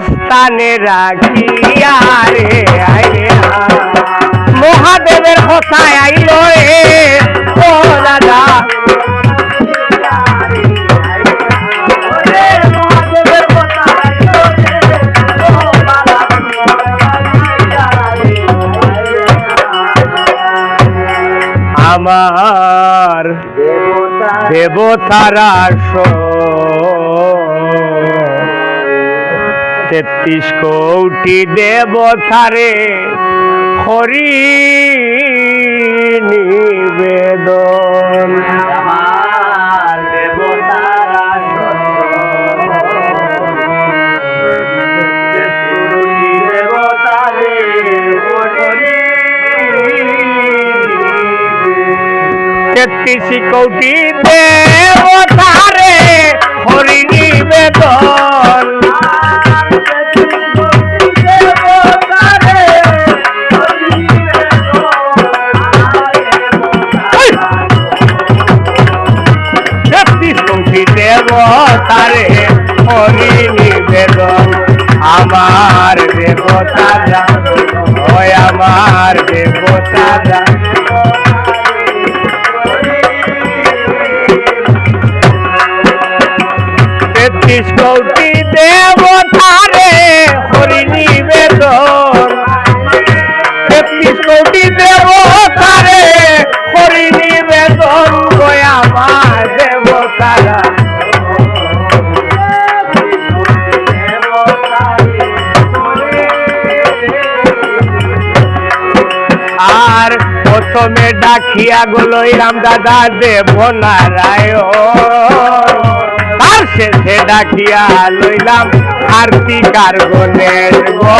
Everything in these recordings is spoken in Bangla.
স্থানে রাখিয়া রে আইরে মহাদেবের কথায় আইল রে ও দাদা আমার দেবতারা ৩৩ কোটি দেবতারে হরি নিবেদন আমার দেবতারা দেবতারে হরি ৩৩ কোটি দেবতারে হরি নিবেদন ৩৩ কোটি দেবতারে হরি নিবেদন আমার দেবতারা ওই আমার দেবতারা ৩৩ কোটি দেবতারে হরি নিবেদন ৩৩ কোটি দেবতারে হরি নিবেদন গো আমার দেবতারা আর প্রথমে ডাকিয়া গলইরাম দাদা দেব নারায়ণ তার শেষে ডাকিয়া লইলাম আরতিকার গণেশ গো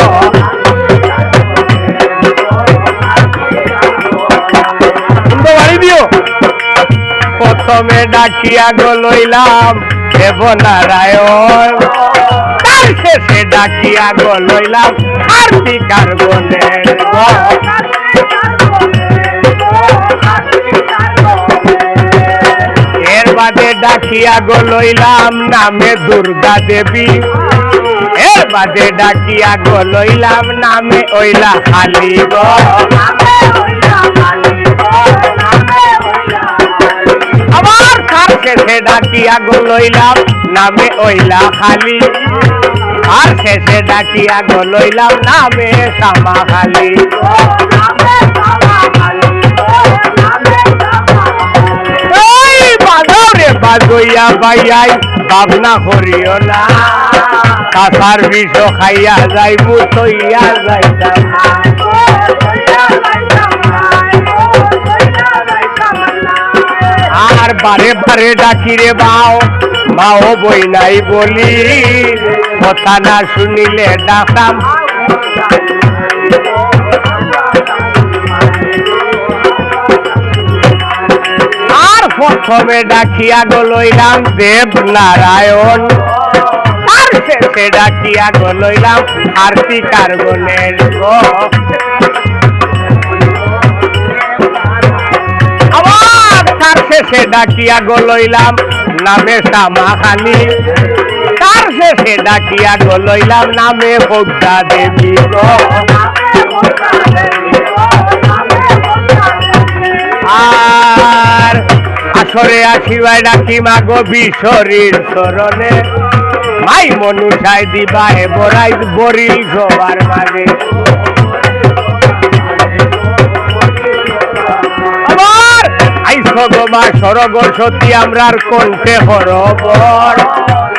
প্রথমে ডাকিয়া গলইলাম দেব নারায়ণ তার শেষে ডাকিয়া গলইলাম আরতিকার গণেশ গো এর বাদে ডাকিয়া গলইলাম নামে দুর্গা দেবী এর বাদে ডাকিয়া গলইলাম নামে ওইলা খালি গো আবার তার শেষে ডাকিয়া গলইলাম নামে ওইলা খালি আর শেষে ডাকিয়া গলইলাম নামে শ্যামা খালি বাজইয়া বাইয়াই ভাবনা করিও না কাঁচার বিষ খাইয়া যাই মুতইয়া যাইতাম আর বারে বারে ডাকি রে বাও মাও বই নাই বলি কথা না শুনিলে ডাকাম প্রথমে ডাকিয়া গলইলাম দেব নারায়ণ আর শেষে ডাকিয়া গলইলাম আরতিকার গণেশ গো আবার তার শেষে ডাকিয়া গলইলাম নামে শ্যামা খালি তার শেষে ডাকিয়া গলইলাম নামে বৌদ্ধা দেবী গো আর আসরে আসিবাই ডাকি মাগো বিশরীর চরণে মাই মনুষাই দিবা হে বড়াই বরিল সবার মাঝে আবার আইস গোমা সরগ সতী আমরার কণ্ঠে হরবর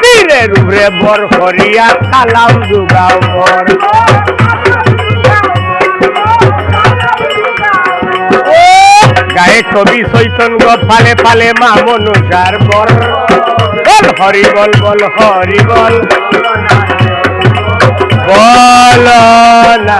তীরের উপরে বর হরিয়া সালাম যুগাও বর গায়ে কবি চৈতন্য ফালে ফালে মা মনুষার বর বল হরি বল বল হরি বল বল না